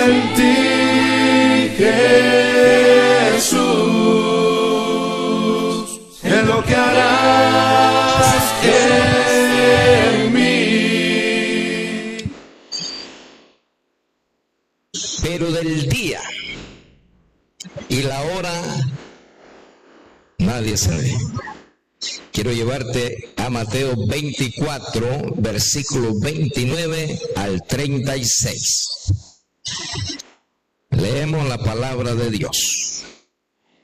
en ti, Jesús, en lo que harás en mí. Pero del día y la hora nadie sabe. Quiero llevarte a Mateo 24, versículo 29 al 36. Leemos la palabra de Dios.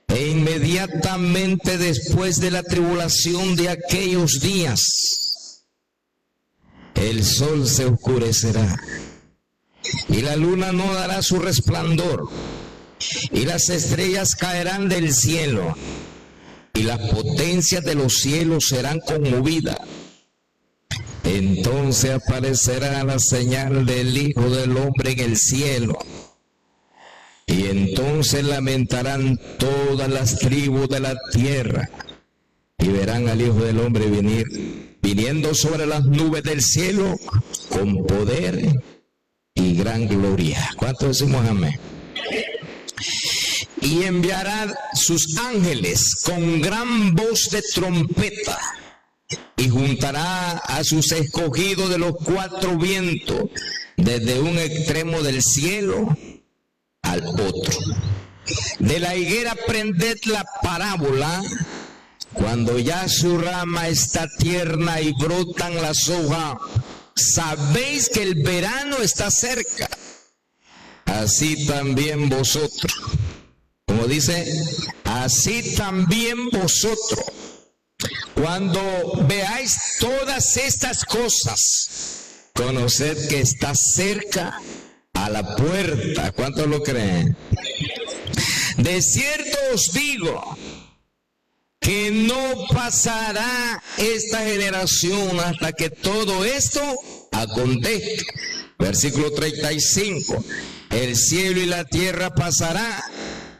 E inmediatamente después de la tribulación de aquellos días, el sol se oscurecerá, y la luna no dará su resplandor, y las estrellas caerán del cielo, y las potencias de los cielos serán conmovidas. Entonces aparecerá la señal del Hijo del Hombre en el cielo, y entonces lamentarán todas las tribus de la tierra, y verán al Hijo del Hombre viniendo sobre las nubes del cielo con poder y gran gloria. ¿Cuántos decimos amén? Y enviará sus ángeles con gran voz de trompeta, y juntará a sus escogidos de los cuatro vientos, desde un extremo del cielo al otro. De la higuera prended la parábola, cuando ya su rama está tierna y brotan las hojas, sabéis que el verano está cerca. Así también vosotros, como dice, así también vosotros, cuando veáis todas estas cosas, conoced que está cerca a la puerta. ¿Cuántos lo creen? De cierto os digo que no pasará esta generación hasta que todo esto acontezca. Versículo 35. El cielo y la tierra pasará,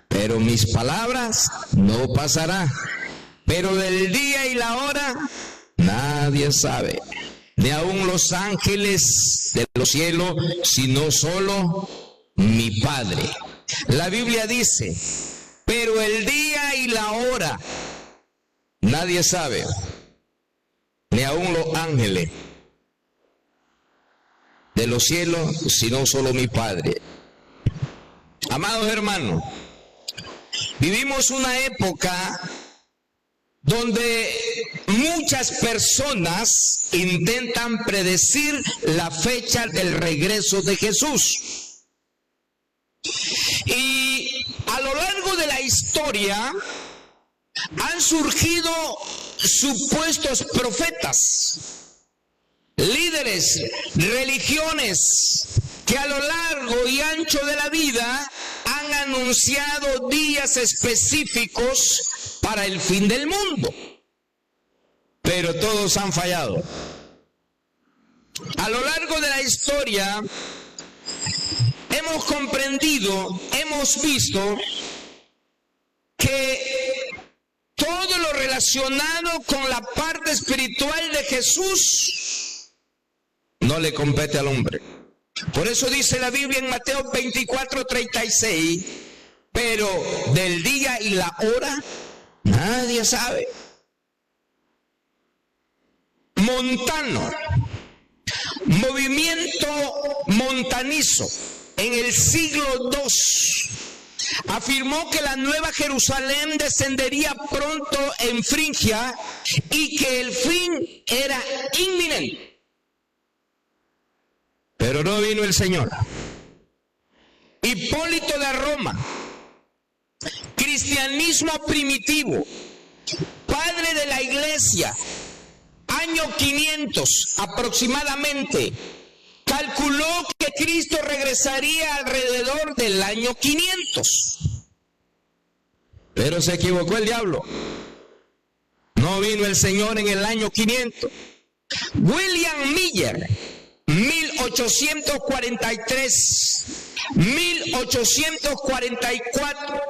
pero mis palabras no pasarán. Pero del día y la hora nadie sabe, ni aun los ángeles de los cielos, sino solo mi Padre. La Biblia dice, pero el día y la hora nadie sabe, ni aun los ángeles de los cielos, sino solo mi Padre. Amados hermanos, vivimos una época donde muchas personas intentan predecir la fecha del regreso de Jesús. Y a lo largo de la historia han surgido supuestos profetas, líderes, religiones que a lo largo y ancho de la vida han anunciado días específicos para el fin del mundo, pero todos han fallado. A lo largo de la historia hemos comprendido, hemos visto que todo lo relacionado con la parte espiritual de Jesús no le compete al hombre. Por eso dice la Biblia en Mateo 24, 36, pero del día y la hora nadie sabe. Montano, movimiento montanizo, en el siglo II, afirmó que la Nueva Jerusalén descendería pronto en Frigia y que el fin era inminente. Pero no vino el Señor. Hipólito de Roma, cristianismo primitivo, padre de la iglesia, año 500 aproximadamente, calculó que Cristo regresaría alrededor del año 500. Pero se equivocó el diablo. No vino el Señor en el año 500. William Miller, 1843-1844,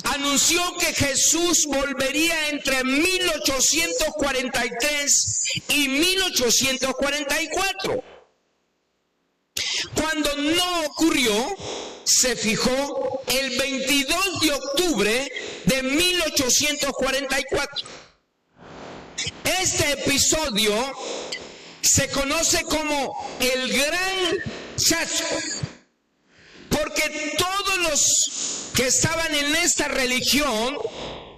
anunció que Jesús volvería entre 1843 y 1844. Cuando no ocurrió, se fijó el 22 de octubre de 1844. Este episodio se conoce como el Gran Chasco, porque todos los que estaban en esta religión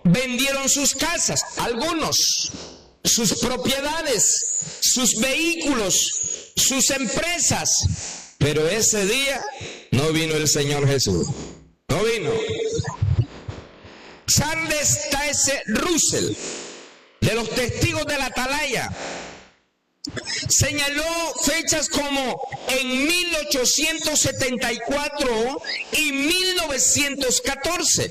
vendieron sus casas, algunos sus propiedades, sus vehículos, sus empresas, pero ese día no vino el Señor Jesús, no vino. Charles Taze Russell, de los Testigos de la Atalaya, señaló fechas como en 1874 y 1914,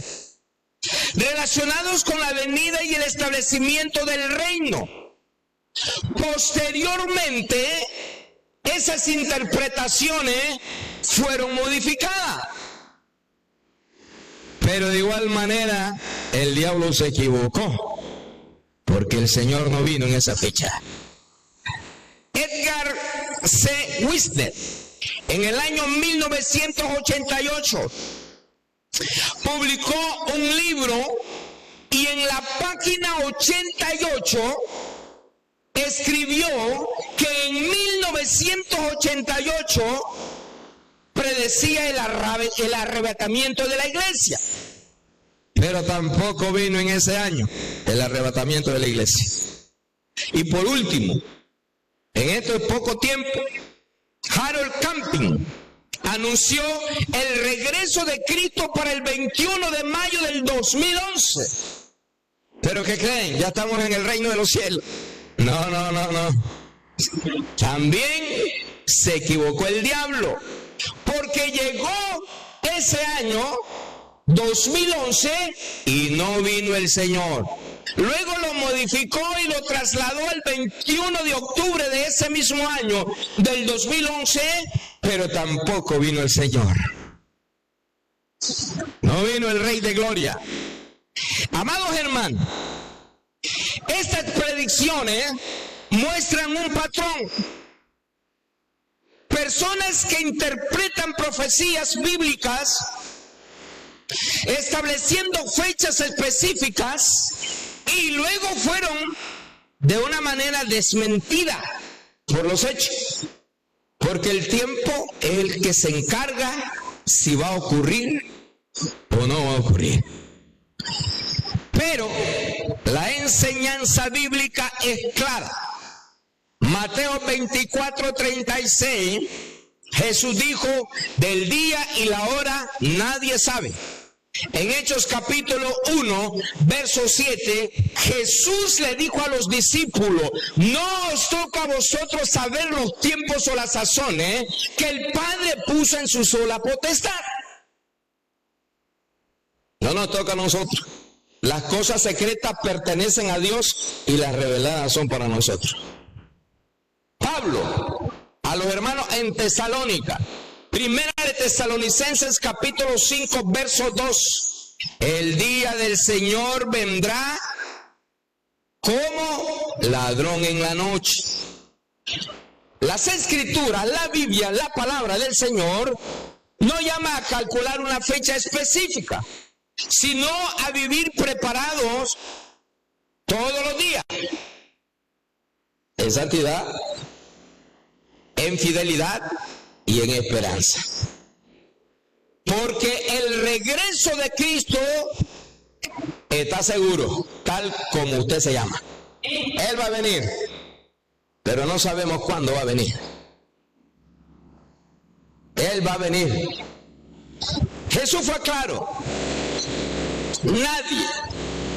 relacionados con la venida y el establecimiento del reino. Posteriormente, esas interpretaciones fueron modificadas. Pero de igual manera, el diablo se equivocó, porque el Señor no vino en esa fecha. Edgar C. Wisner, en el año 1988, publicó un libro y en la página 88 escribió que en 1988 predecía el arrebatamiento de la iglesia. Pero tampoco vino en ese año el arrebatamiento de la iglesia. Y por último, en este poco tiempo, Harold Camping anunció el regreso de Cristo para el 21 de mayo del 2011. ¿Pero qué creen? Ya estamos en el reino de los cielos. No. También se equivocó el diablo, porque llegó ese año 2011 y no vino el Señor. Luego lo modificó y lo trasladó al 21 de octubre de ese mismo año del 2011, pero tampoco vino el Señor. No vino el Rey de Gloria. Amados hermanos, estas predicciones muestran un patrón. Personas que interpretan profecías bíblicas estableciendo fechas específicas y luego fueron de una manera desmentida por los hechos, porque el tiempo es el que se encarga si va a ocurrir o no va a ocurrir. Pero la enseñanza bíblica es clara. Mateo 24:36, Jesús dijo: del día y la hora nadie sabe. En Hechos capítulo 1, verso 7, Jesús le dijo a los discípulos: no os toca a vosotros saber los tiempos o las sazones que el Padre puso en su sola potestad. No nos toca a nosotros. Las cosas secretas pertenecen a Dios y las reveladas son para nosotros. Pablo, a los hermanos en Tesalónica, Primera de Tesalonicenses capítulo 5, verso 2. El día del Señor vendrá como ladrón en la noche. Las Escrituras, la Biblia, la palabra del Señor, no llama a calcular una fecha específica, sino a vivir preparados todos los días, en santidad, en fidelidad y en esperanza. Porque el regreso de Cristo está seguro, tal como usted se llama. Él va a venir, pero no sabemos cuándo va a venir. Él va a venir. Jesús fue claro: nadie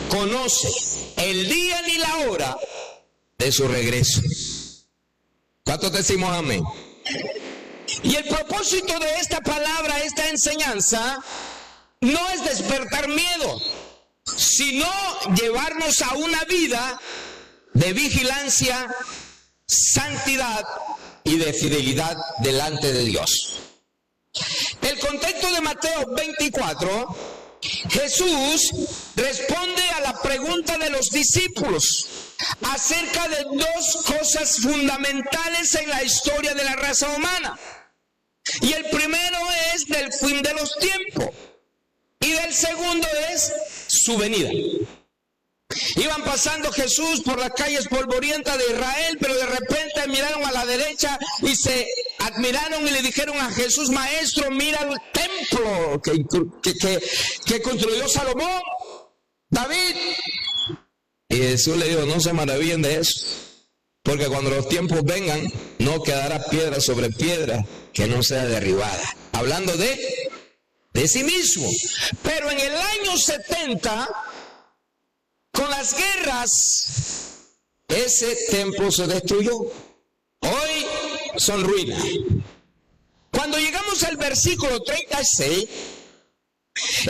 conoce el día ni la hora de su regreso. ¿Cuántos decimos amén? Y el propósito de esta palabra, esta enseñanza, no es despertar miedo, sino llevarnos a una vida de vigilancia, santidad y de fidelidad delante de Dios. El contexto de Mateo 24, Jesús responde a la pregunta de los discípulos acerca de dos cosas fundamentales en la historia de la raza humana. Y el primero es del fin de los tiempos. Y del segundo es su venida. Iban pasando Jesús por las calles polvorientas de Israel, pero de repente miraron a la derecha y se admiraron y le dijeron a Jesús: Maestro, mira el templo que construyó Salomón, David. Y Jesús le dijo: no se maravillen de eso, porque cuando los tiempos vengan, no quedará piedra sobre piedra que no sea derribada. Hablando de sí mismo. Pero en el año 70, con las guerras, ese templo se destruyó. Hoy son ruinas. Cuando llegamos al versículo 36,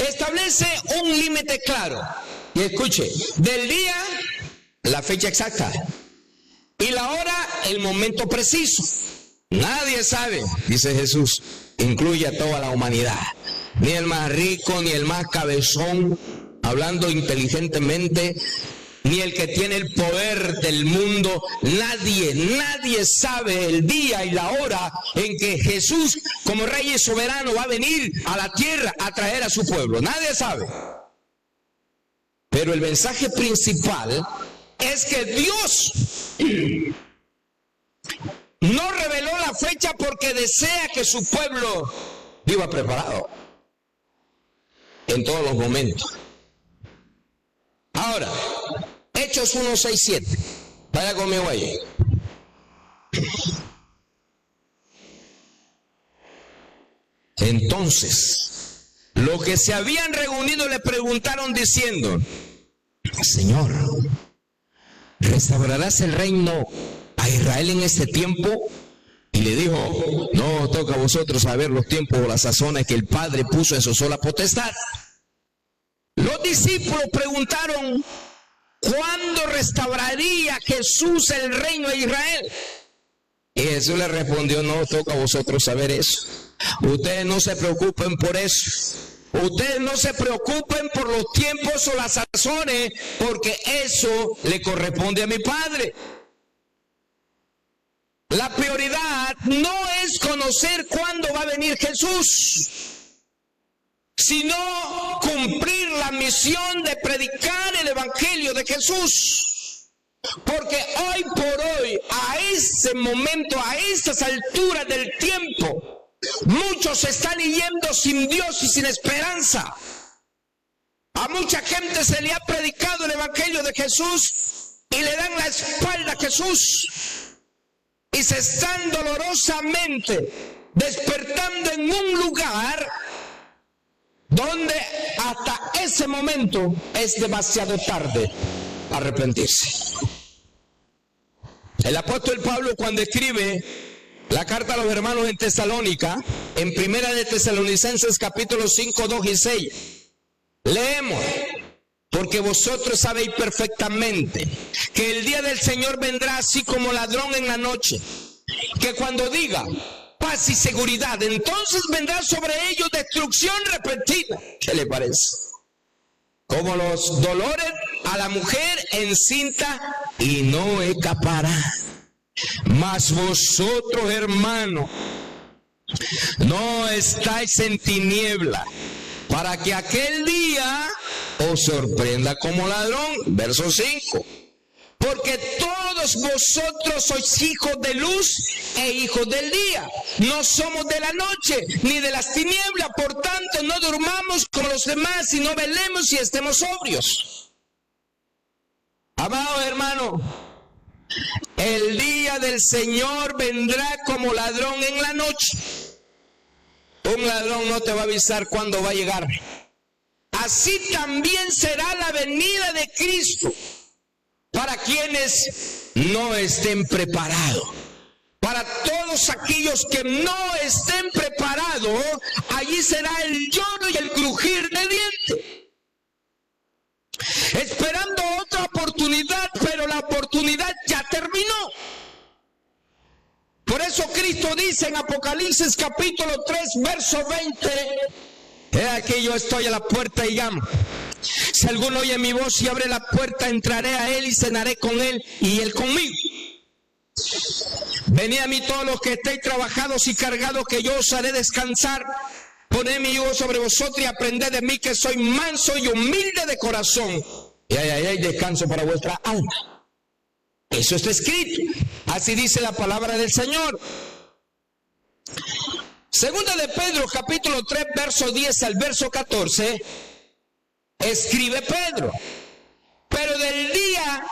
establece un límite claro. Y escuche, del día, la fecha exacta, y la hora, el momento preciso. Nadie sabe, dice Jesús, incluye a toda la humanidad. Ni el más rico, ni el más cabezón, hablando inteligentemente, ni el que tiene el poder del mundo. Nadie sabe el día y la hora en que Jesús, como Rey y soberano, va a venir a la tierra a traer a su pueblo. Nadie sabe. Pero el mensaje principal es que Dios no reveló la fecha porque desea que su pueblo viva preparado en todos los momentos. Ahora, Hechos 1, 6, 7. Vaya conmigo ahí. Entonces, los que se habían reunido le preguntaron diciendo: Señor, ¿restaurarás el reino a Israel en este tiempo? Y le dijo: no os toca a vosotros saber los tiempos o las sazones que el Padre puso en su sola potestad. Los discípulos preguntaron: ¿cuándo restauraría Jesús el reino de Israel? Y Jesús le respondió: no os toca a vosotros saber eso. Ustedes no se preocupen por eso. Ustedes no se preocupen por los tiempos o las sazones, porque eso le corresponde a mi Padre. La prioridad no es conocer cuándo va a venir Jesús, sino cumplir la misión de predicar el evangelio de Jesús. Porque hoy por hoy, a ese momento, a estas alturas del tiempo, muchos se están yendo sin Dios y sin esperanza. A mucha gente se le ha predicado el evangelio de Jesús y le dan la espalda a Jesús. Y se están dolorosamente despertando en un lugar donde hasta ese momento es demasiado tarde para arrepentirse. El apóstol Pablo, cuando escribe la carta a los hermanos en Tesalónica, en Primera de Tesalonicenses capítulo 5, 2 y 6, leemos: porque vosotros sabéis perfectamente que el día del Señor vendrá así como ladrón en la noche, que cuando diga paz y seguridad, entonces vendrá sobre ellos destrucción repentina. ¿Qué le parece? Como los dolores a la mujer encinta y no escapará. Mas vosotros, hermanos, no estáis en tiniebla, para que aquel día os sorprenda como ladrón. Verso 5. Porque todos vosotros sois hijos de luz e hijos del día. No somos de la noche ni de las tinieblas. Por tanto, no durmamos como los demás, sino velemos y estemos sobrios. Amados hermanos, el día del Señor vendrá como ladrón en la noche. Un ladrón no te va a avisar cuándo va a llegar. Así también será la venida de Cristo para quienes no estén preparados. Para todos aquellos que no estén preparados, allí será el lloro y el crujir de dientes, esperando otra oportunidad, pero la oportunidad ya terminó. Por eso Cristo dice en Apocalipsis capítulo 3, verso 20: he aquí yo estoy a la puerta y llamo. Si alguno oye mi voz y abre la puerta, entraré a él y cenaré con él y él conmigo. Venid a mí todos los que estéis trabajados y cargados, que yo os haré descansar. Poned mi yugo sobre vosotros y aprended de mí, que soy manso y humilde de corazón. Y hay descanso para vuestra alma. Eso está escrito. Así dice la palabra del Señor. Segunda de Pedro, capítulo 3, verso 10 al verso 14. Escribe Pedro: pero del día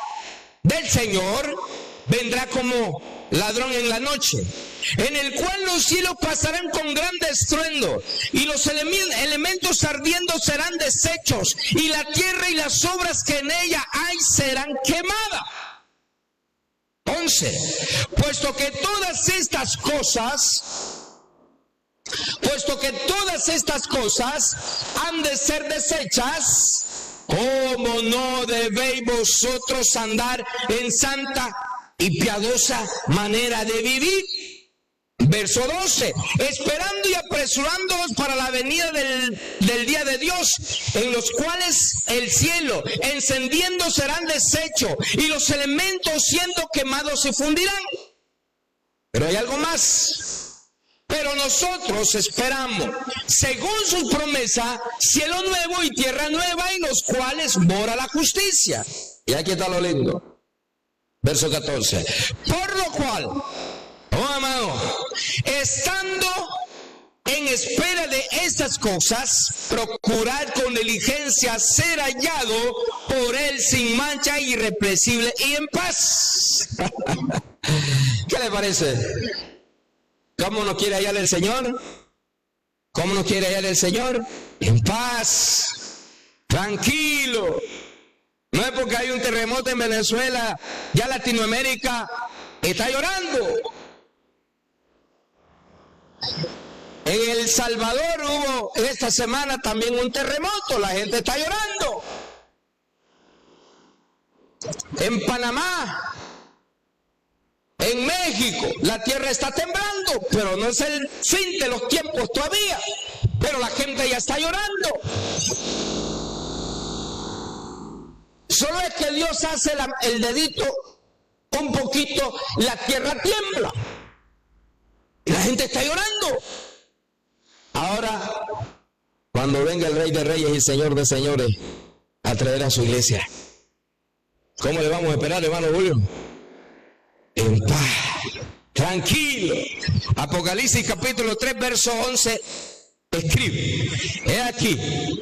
del Señor vendrá como ladrón en la noche, en el cual los cielos pasarán con grande estruendo, y los elementos ardiendo serán deshechos, y la tierra y las obras que en ella hay serán quemadas. 11. Puesto que todas estas cosas han de ser deshechas, ¿cómo no debéis vosotros andar en santa y piadosa manera de vivir? Verso 12. Esperando y apresurándonos para la venida del día de Dios, en los cuales el cielo encendiendo serán deshechos, y los elementos siendo quemados se fundirán. Pero hay algo más. Pero nosotros esperamos, según su promesa, cielo nuevo y tierra nueva, en los cuales mora la justicia. Y aquí está lo lindo. Verso 14. Por lo cual, oh amado, estando en espera de estas cosas, procurad con diligencia ser hallado por él sin mancha, irreprensible y en paz. ¿Qué le parece? ¿Cómo nos quiere hallar el Señor? ¿Cómo nos quiere hallar el Señor? En paz, tranquilo. No es porque hay un terremoto en Venezuela, ya Latinoamérica está llorando. En El Salvador hubo esta semana también un terremoto, la gente está llorando. En Panamá, en México, la tierra está temblando, pero no es el fin de los tiempos todavía. Pero la gente ya está llorando. Solo es que Dios hace el dedito un poquito, la tierra tiembla. Y la gente está llorando. Ahora, cuando venga el Rey de Reyes y Señor de Señores a traer a su iglesia, ¿cómo le vamos a esperar, hermano Julio? En paz, tranquilo. Apocalipsis capítulo 3, verso 11, escribe: he aquí,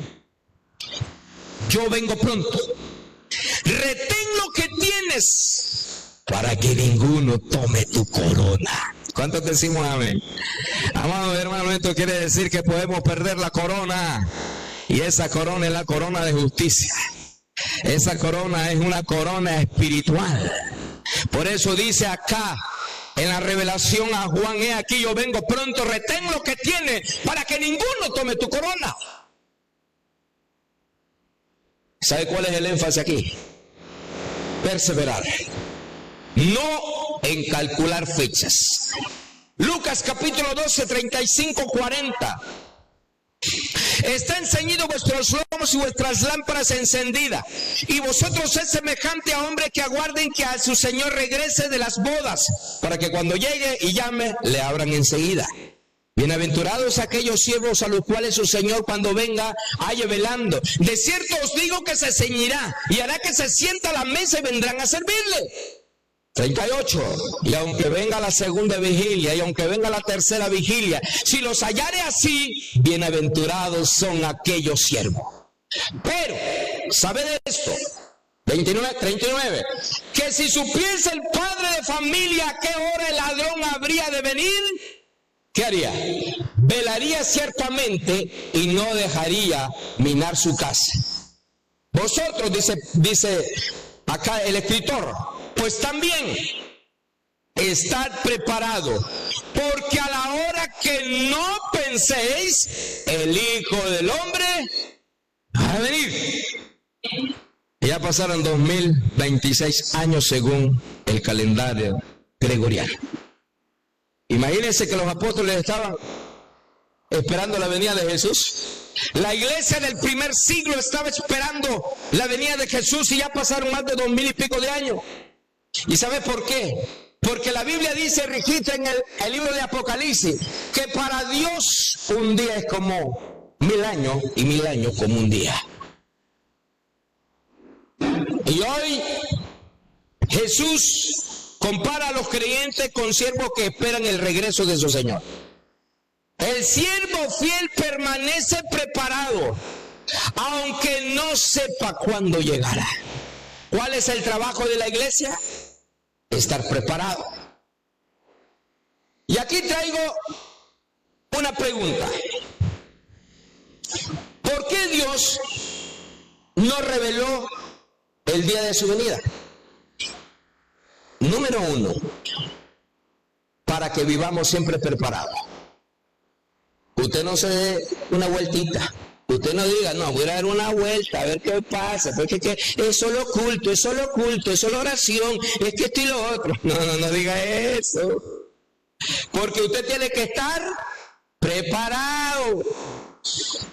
yo vengo pronto. Retén lo que tienes para que ninguno tome tu corona. ¿Cuántos decimos amén? Amado hermano, esto quiere decir que podemos perder la corona. Y esa corona es la corona de justicia. Esa corona es una corona espiritual. Por eso dice acá en la revelación a Juan: he aquí, yo vengo pronto, retén lo que tienes para que ninguno tome tu corona. ¿Sabe cuál es el énfasis aquí? Perseverar, no en calcular fechas. Lucas capítulo 12, 35, 40. Está encendido vuestros lomos y vuestras lámparas encendidas, y vosotros sed semejante a hombres que aguarden que a su Señor regrese de las bodas, para que cuando llegue y llame, le abran enseguida. Bienaventurados aquellos siervos a los cuales su Señor cuando venga halle velando. De cierto os digo que se ceñirá y hará que se sienta a la mesa y vendrán a servirle. 38. Y aunque venga la segunda vigilia y aunque venga la tercera vigilia, si los hallare así, bienaventurados son aquellos siervos. Pero, ¿sabe de esto? 39. Que si supiese el padre de familia a qué hora el ladrón habría de venir, ¿qué haría? Velaría ciertamente y no dejaría minar su casa. Vosotros, dice acá el escritor, pues también estad preparados, porque a la hora que no penséis, el Hijo del Hombre va a venir. Ya pasaron 2026 años según el calendario gregoriano. Imagínense que los apóstoles estaban esperando la venida de Jesús. La iglesia del primer siglo estaba esperando la venida de Jesús y ya pasaron más de 2000 y pico de años. ¿Y sabe por qué? Porque la Biblia dice, registra en el libro de Apocalipsis, que para Dios un día es como 1000 años y 1000 años como un día. Y hoy Jesús compara a los creyentes con siervos que esperan el regreso de su Señor. El siervo fiel permanece preparado, aunque no sepa cuándo llegará. ¿Cuál es el trabajo de la iglesia? Estar preparado. Y aquí traigo una pregunta. ¿Por qué Dios no reveló el día de su venida? Número 1, para que vivamos siempre preparados. Usted no se dé una vueltita. Usted no diga, no, voy a dar una vuelta, a ver qué pasa, porque es solo culto, es solo culto, es solo oración, es que esto y lo otro. No diga eso. Porque usted tiene que estar preparado.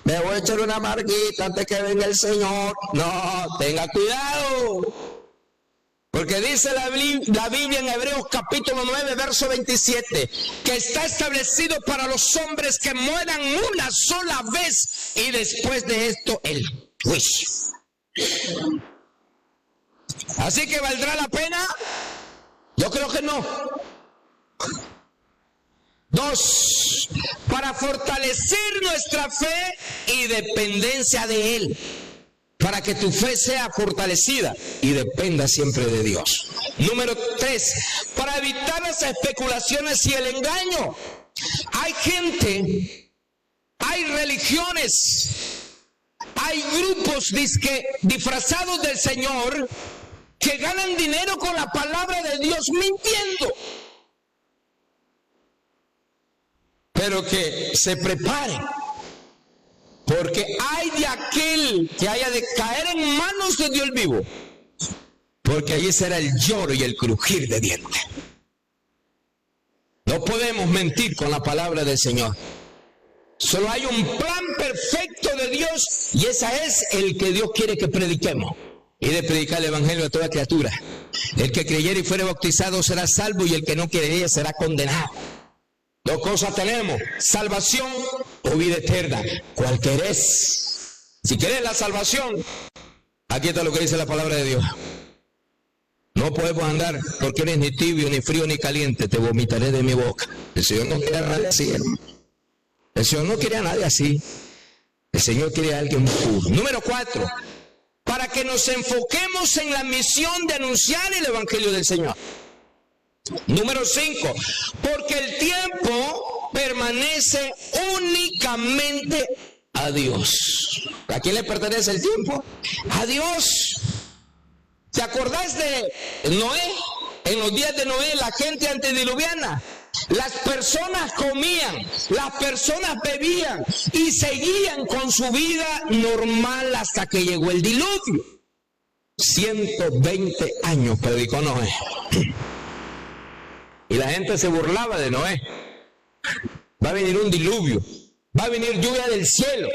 Me voy a echar una marquita antes que venga el Señor. No, tenga cuidado. Porque dice la Biblia en Hebreos capítulo 9, verso 27, que está establecido para los hombres que mueran una sola vez y después de esto el juicio. Así que ¿valdrá la pena? Yo creo que no. 2, para fortalecer nuestra fe y dependencia de Él. Para que tu fe sea fortalecida y dependa siempre de Dios. Número 3, para evitar las especulaciones y el engaño. Hay gente, hay religiones, hay grupos disfrazados del Señor que ganan dinero con la palabra de Dios mintiendo. Pero que se preparen. Porque hay de aquel que haya de caer en manos de Dios vivo. Porque allí será el lloro y el crujir de dientes. No podemos mentir con la palabra del Señor. Solo hay un plan perfecto de Dios y ese es el que Dios quiere que prediquemos. Y de predicar el evangelio a toda criatura. El que creyere y fuere bautizado será salvo y el que no creyere será condenado. 2 cosas tenemos, salvación o vida eterna. ¿Cuál querés? Si querés la salvación, aquí está lo que dice la palabra de Dios. No podemos andar porque eres ni tibio, ni frío, ni caliente, te vomitaré de mi boca. El Señor no quiere a nadie así, hermano. El Señor no quiere a nadie así. El Señor quiere a alguien puro. Número 4, para que nos enfoquemos en la misión de anunciar el evangelio del Señor. Número 5, porque el tiempo permanece únicamente a Dios. ¿A quién le pertenece el tiempo? A Dios. ¿Te acordás de Noé? En los días de Noé, la gente antediluviana, las personas comían, las personas bebían y seguían con su vida normal hasta que llegó el diluvio. 120 años predicó Noé. Y la gente se burlaba de Noé. Va a venir un diluvio, va a venir lluvia del cielo.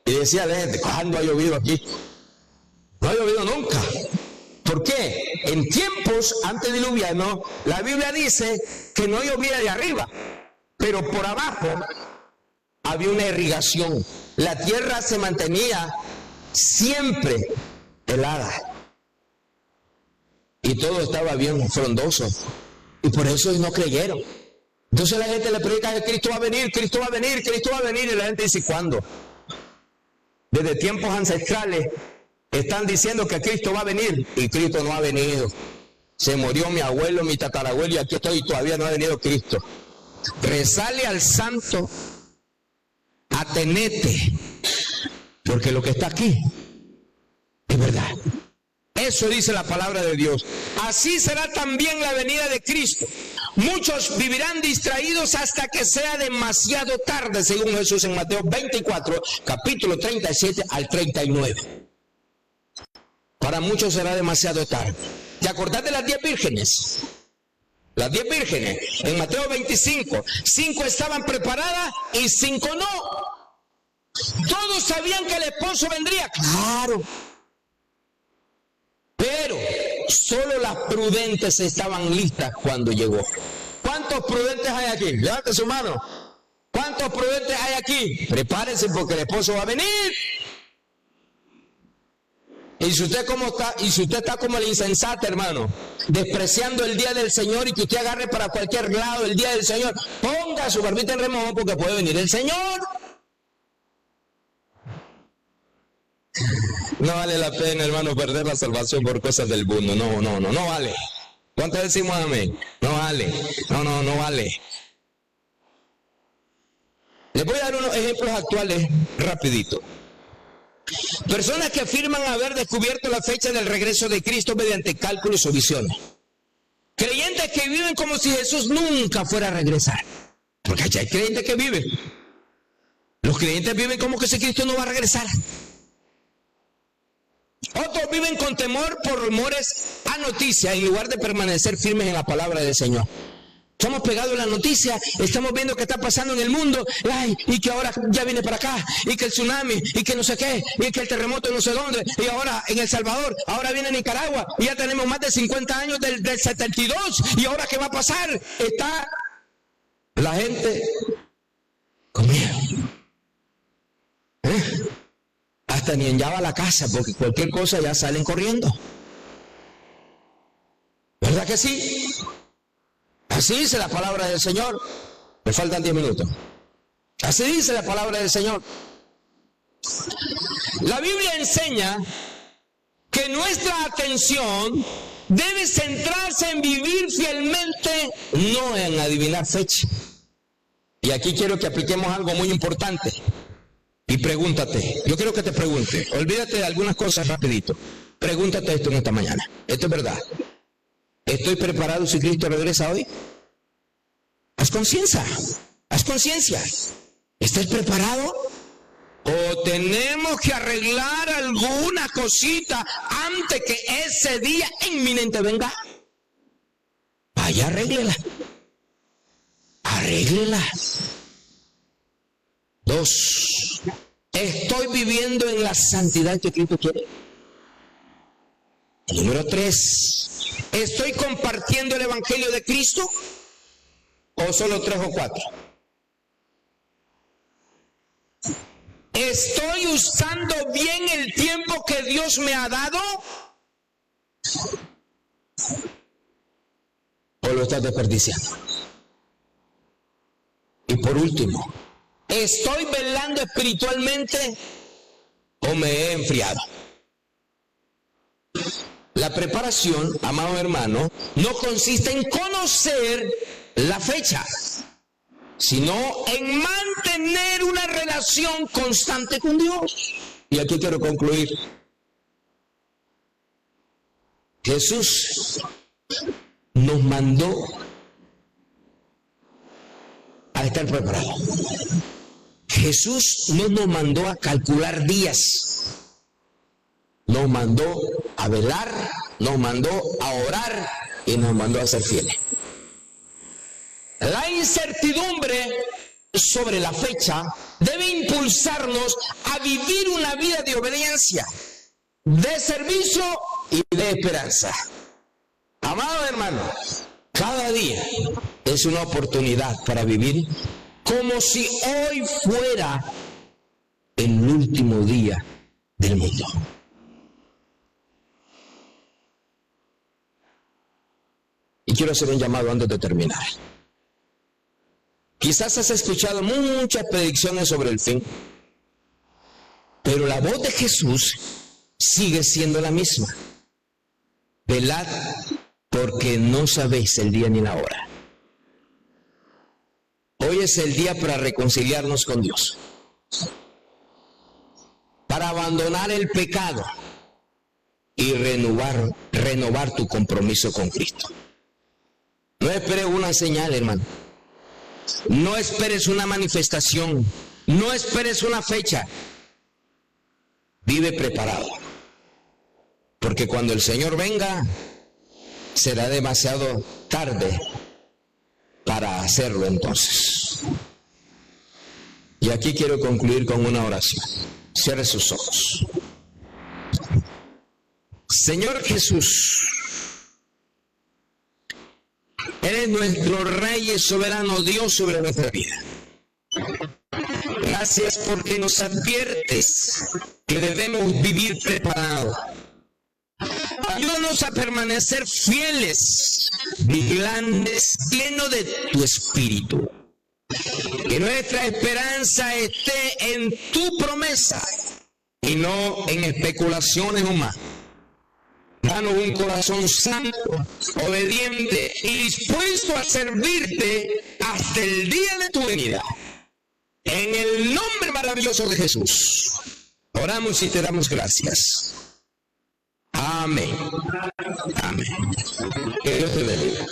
Y decía la gente, ¿cuándo ha llovido aquí? No ha llovido nunca. ¿Por qué? En tiempos antediluvianos, la Biblia dice que no llovía de arriba, pero por abajo había una irrigación. La tierra se mantenía siempre helada. Y todo estaba bien frondoso. Y por eso no creyeron. Entonces la gente le predica que Cristo va a venir, Cristo va a venir, Cristo va a venir. Y la gente dice, ¿cuándo? Desde tiempos ancestrales están diciendo que Cristo va a venir y Cristo no ha venido. Se murió mi abuelo, mi tatarabuelo y aquí estoy y todavía no ha venido Cristo. Rezale al santo, atenete, porque lo que está aquí es verdad. Eso dice la palabra de Dios. Así será también la venida de Cristo. Muchos vivirán distraídos hasta que sea demasiado tarde, según Jesús en Mateo 24, capítulo 37 al 39. Para muchos será demasiado tarde. ¿Te acordás de las 10 vírgenes? Las 10 vírgenes, en Mateo 25, 5 estaban preparadas y 5 no. Todos sabían que el esposo vendría, claro. Pero solo las prudentes estaban listas cuando llegó. ¿Cuántos prudentes hay aquí? Levante su mano. ¿Cuántos prudentes hay aquí? Prepárense porque el esposo va a venir. Y si usted está como el insensato, hermano, despreciando el día del Señor y que usted agarre para cualquier lado el día del Señor, ponga su barbita en remojo porque puede venir el Señor. No vale la pena, hermano, perder la salvación por cosas del mundo. No vale. ¿Cuántos decimos amén? No vale. No vale. Les voy a dar unos ejemplos actuales rapidito. Personas que afirman haber descubierto la fecha del regreso de Cristo mediante cálculos o visiones. Creyentes que viven como si Jesús nunca fuera a regresar. Porque allá hay creyentes que viven. Los creyentes viven como que si Cristo no va a regresar. Otros viven con temor por rumores a noticias en lugar de permanecer firmes en la palabra del Señor. Estamos pegados a la noticia, estamos viendo qué está pasando en el mundo, y que ahora ya viene para acá, y que el tsunami, y que no sé qué, y que el terremoto no sé dónde, y ahora en El Salvador, ahora viene Nicaragua, y ya tenemos más de 50 años del 72, y ahora qué va a pasar. Está la gente con miedo. Hasta ni en llave a la casa, porque cualquier cosa ya salen corriendo. ¿Verdad que sí? Así dice la palabra del Señor. Me faltan 10 minutos. Así dice la palabra del Señor. La Biblia enseña que nuestra atención debe centrarse en vivir fielmente, no en adivinar fecha. Y aquí quiero que apliquemos algo muy importante. Y pregúntate, yo quiero que te pregunte, olvídate de algunas cosas rapidito. Pregúntate esto en esta mañana. Esto es verdad. ¿Estoy preparado si Cristo regresa hoy? Haz conciencia. ¿Estás preparado? ¿O tenemos que arreglar alguna cosita antes que ese día inminente venga? Vaya, arréglela. 2. ¿Estoy viviendo en la santidad que Cristo quiere? Número 3. ¿Estoy compartiendo el evangelio de Cristo? ¿O solo 3 o 4? ¿Estoy usando bien el tiempo que Dios me ha dado? ¿O lo estás desperdiciando? Y por último, ¿estoy velando espiritualmente o me he enfriado? La preparación, amado hermano, no consiste en conocer la fecha, sino en mantener una relación constante con Dios. Y aquí quiero concluir. Jesús nos mandó a estar preparados. Jesús no nos mandó a calcular días. Nos mandó a velar, nos mandó a orar y nos mandó a ser fieles. La incertidumbre sobre la fecha debe impulsarnos a vivir una vida de obediencia, de servicio y de esperanza. Amado hermano, cada día es una oportunidad para vivir como si hoy fuera el último día del mundo. Y quiero hacer un llamado antes de terminar. Quizás has escuchado muchas predicciones sobre el fin, pero la voz de Jesús sigue siendo la misma. Velad porque no sabéis el día ni la hora. Hoy es el día para reconciliarnos con Dios, para abandonar el pecado y renovar tu compromiso con Cristo. No esperes una señal, hermano. No esperes una manifestación. No esperes una fecha. Vive preparado. Porque cuando el Señor venga, será demasiado tarde para hacerlo entonces. Y aquí quiero concluir con una oración. Cierre sus ojos. Señor Jesús, Eres nuestro Rey y soberano Dios sobre nuestra vida. Gracias porque nos adviertes que debemos vivir preparados. Ayúdanos a permanecer fieles, vigilantes, llenos de tu espíritu. Que nuestra esperanza esté en tu promesa y no en especulaciones humanas. Danos un corazón santo, obediente y dispuesto a servirte hasta el día de tu venida. En el nombre maravilloso de Jesús, oramos y te damos gracias. Amén. Amén. Que Dios te bendiga.